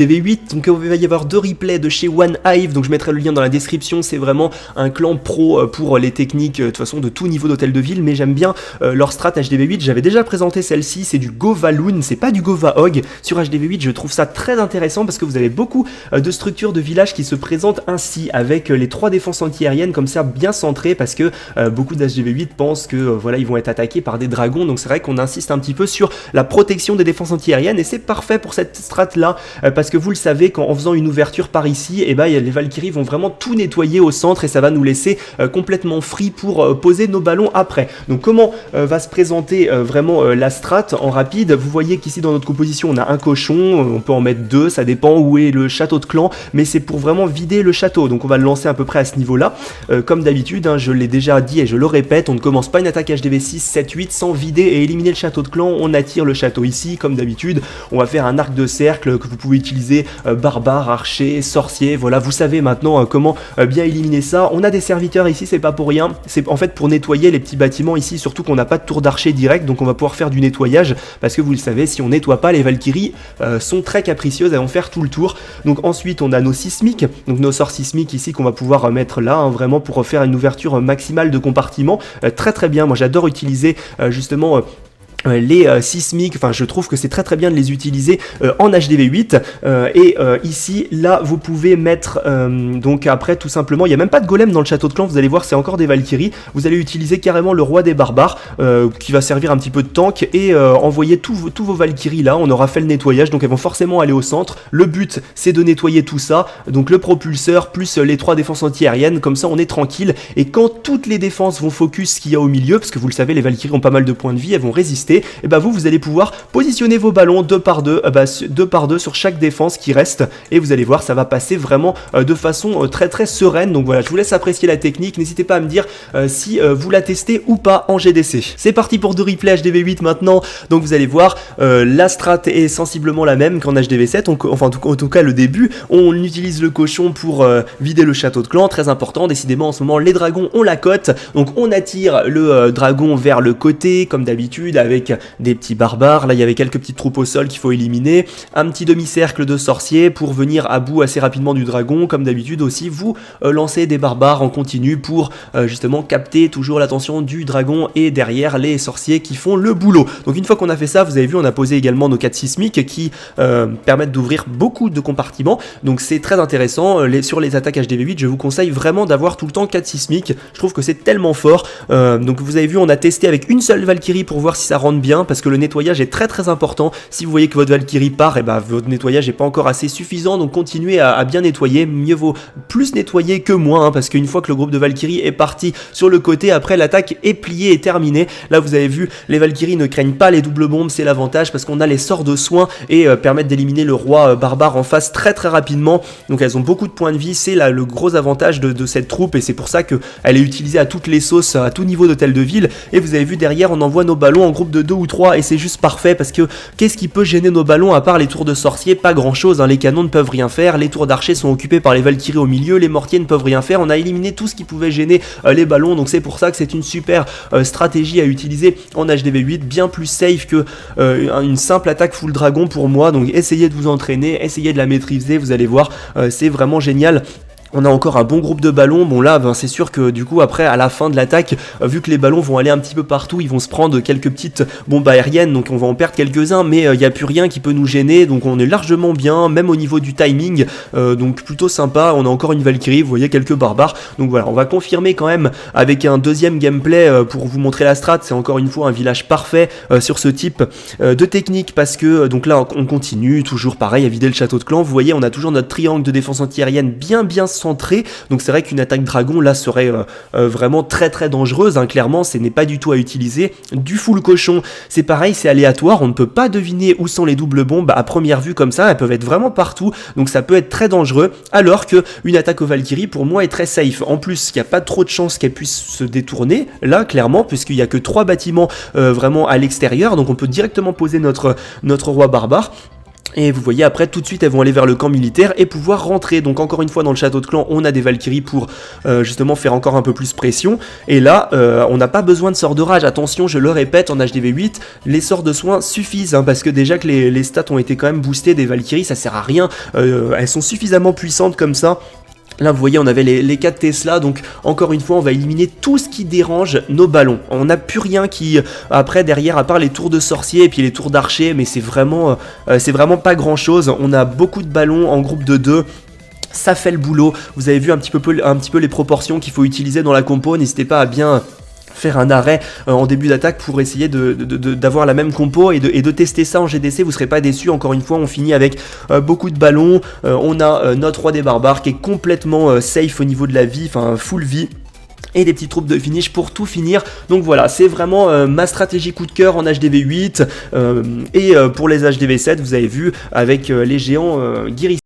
HDV8, donc il va y avoir 2 replays de chez One Hive, donc je mettrai le lien dans la description. C'est vraiment un clan pro pour les techniques de toute façon de tout niveau d'hôtel de ville, mais j'aime bien leur strat HDV8. J'avais déjà présenté celle-ci, c'est du Govaloon, c'est pas du Govahog. Sur HDV8 je trouve ça très intéressant parce que vous avez beaucoup de structures de villages qui se présentent ainsi, avec les 3 défenses anti-aériennes comme ça bien centrées, parce que beaucoup d'HDV8 pensent que voilà, ils vont être attaqués par des dragons, donc c'est vrai qu'on insiste un petit peu sur la protection des défenses anti-aériennes, et c'est parfait pour cette strat là, parce que vous le savez, en faisant une ouverture par ici, et les Valkyries vont vraiment tout nettoyer au centre, et ça va nous laisser complètement free pour poser nos ballons après. Donc comment va se présenter vraiment la strat en rapide? Vous voyez qu'ici dans notre composition on a un cochon, on peut en mettre 2, ça dépend où est le château de clan, mais c'est pour vraiment vider le château, donc on va le lancer à peu près à ce niveau là. Comme d'habitude, hein, je l'ai déjà dit et je le répète, on ne commence pas une attaque HDV 6, 7, 8 sans vider et éliminer le château de clan. On attire le château ici, comme d'habitude, on va faire un arc de cercle que vous pouvez utiliser, barbare, archer, sorcier, voilà, vous savez maintenant comment bien éliminer ça. On a des serviteurs ici, c'est pas pour rien, c'est en fait pour nettoyer les petits bâtiments ici, surtout qu'on n'a pas de tour d'archer direct, donc on va pouvoir faire du nettoyage, parce que vous le savez, si on nettoie pas, les Valkyries sont très capricieuses, elles vont faire tout le tour. Donc ensuite on a nos sismiques, donc nos sorts sismiques ici qu'on va pouvoir mettre là, hein, vraiment pour faire une ouverture maximale de compartiments, très bien. Moi j'adore utiliser justement les sismiques, enfin je trouve que c'est très bien de les utiliser en HDV8, et ici là vous pouvez mettre donc après tout simplement, il n'y a même pas de golem dans le château de clan, vous allez voir, c'est encore des Valkyries. Vous allez utiliser carrément le roi des barbares qui va servir un petit peu de tank, et envoyer tous vos Valkyries là. On aura fait le nettoyage, donc elles vont forcément aller au centre. Le but c'est de nettoyer tout ça, donc le propulseur plus les 3 défenses anti-aériennes, comme ça on est tranquille. Et quand toutes les défenses vont focus ce qu'il y a au milieu, parce que vous le savez, les Valkyries ont pas mal de points de vie, elles vont résister, et vous allez pouvoir positionner vos ballons 2 par 2, 2 par 2 sur chaque défense qui reste, et vous allez voir, ça va passer vraiment de façon très sereine. Donc voilà, je vous laisse apprécier la technique, n'hésitez pas à me dire si vous la testez ou pas en GDC. C'est parti pour 2 replays HDV8 maintenant, donc vous allez voir, la strat est sensiblement la même qu'en HDV7, enfin en tout cas le début, on utilise le cochon pour vider le château de clan, très important, décidément en ce moment les dragons ont la cote, donc on attire le dragon vers le côté comme d'habitude avec des petits barbares. Là il y avait quelques petites troupes au sol qu'il faut éliminer, un petit demi-cercle de sorciers pour venir à bout assez rapidement du dragon. Comme d'habitude aussi, vous lancez des barbares en continu pour justement capter toujours l'attention du dragon, et derrière les sorciers qui font le boulot. Donc une fois qu'on a fait ça, vous avez vu, on a posé également nos 4 sismiques qui permettent d'ouvrir beaucoup de compartiments, donc c'est très intéressant. Sur les attaques HDV8 je vous conseille vraiment d'avoir tout le temps 4 sismiques, je trouve que c'est tellement fort. Donc vous avez vu, on a testé avec une seule Valkyrie pour voir si ça rentre bien, parce que le nettoyage est très important. Si vous voyez que votre Valkyrie part, et votre nettoyage n'est pas encore assez suffisant, donc continuez à bien nettoyer. Mieux vaut plus nettoyer que moins, hein, parce qu'une fois que le groupe de Valkyrie est parti sur le côté, après l'attaque est pliée et terminée. Là vous avez vu, les Valkyries ne craignent pas les doubles bombes, c'est l'avantage, parce qu'on a les sorts de soins et permettent d'éliminer le roi barbare en face très rapidement. Donc elles ont beaucoup de points de vie, c'est le gros avantage de cette troupe, et c'est pour ça qu'elle est utilisée à toutes les sauces, à tout niveau d'hôtel de ville. Et vous avez vu derrière, on envoie nos ballons en groupe de 2 ou 3, et c'est juste parfait, parce que qu'est-ce qui peut gêner nos ballons à part les tours de sorcier? Pas grand chose, hein. Les canons ne peuvent rien faire, les tours d'archer sont occupés par les Valkyries au milieu, les mortiers ne peuvent rien faire. On a éliminé tout ce qui pouvait gêner les ballons, donc c'est pour ça que c'est une super stratégie à utiliser en HDV8, bien plus safe que une simple attaque full dragon pour moi. Donc essayez de vous entraîner, essayez de la maîtriser, vous allez voir, c'est vraiment génial. On a encore un bon groupe de ballons. Bon là c'est sûr que du coup après à la fin de l'attaque, vu que les ballons vont aller un petit peu partout, ils vont se prendre quelques petites bombes aériennes, donc on va en perdre quelques-uns, mais il n'y a plus rien qui peut nous gêner, donc on est largement bien, même au niveau du timing, donc plutôt sympa. On a encore une Valkyrie, vous voyez, quelques barbares, donc voilà, on va confirmer quand même avec un deuxième gameplay pour vous montrer la strat. C'est encore une fois un village parfait sur ce type de technique, parce que donc là on continue toujours pareil à vider le château de clan. Vous voyez, on a toujours notre triangle de défense anti-aérienne bien centré, donc c'est vrai qu'une attaque dragon là serait vraiment très dangereuse, hein. Clairement ce n'est pas du tout à utiliser. Du full cochon, c'est pareil, c'est aléatoire, on ne peut pas deviner où sont les doubles bombes à première vue comme ça, elles peuvent être vraiment partout, donc ça peut être très dangereux, alors que une attaque aux Valkyries pour moi est très safe. En plus il n'y a pas trop de chances qu'elle puisse se détourner là, clairement, puisqu'il n'y a que 3 bâtiments vraiment à l'extérieur, donc on peut directement poser notre roi barbare. Et vous voyez après tout de suite elles vont aller vers le camp militaire et pouvoir rentrer. Donc encore une fois dans le château de clan on a des Valkyries pour justement faire encore un peu plus pression. Et là on n'a pas besoin de sort de rage. Attention, je le répète, en HDV8 les sorts de soins suffisent hein, parce que déjà que les stats ont été quand même boostés des Valkyries, ça sert à rien. Elles sont suffisamment puissantes comme ça. Là vous voyez on avait les 4 Tesla, donc encore une fois on va éliminer tout ce qui dérange nos ballons. On n'a plus rien qui après derrière à part les tours de sorcier et puis les tours d'archer, mais c'est vraiment pas grand chose. On a beaucoup de ballons en groupe de 2. Ça fait le boulot, vous avez vu un petit peu les proportions qu'il faut utiliser dans la compo, n'hésitez pas à bien faire un arrêt en début d'attaque pour essayer d'avoir la même compo et de tester ça en GDC, vous serez pas déçus. Encore une fois on finit avec beaucoup de ballons, on a notre roi des barbares qui est complètement safe au niveau de la vie, enfin full vie, et des petites troupes de finish pour tout finir. Donc voilà, c'est vraiment ma stratégie coup de cœur en HDV8 et pour les HDV7 vous avez vu avec les géants guérisseurs.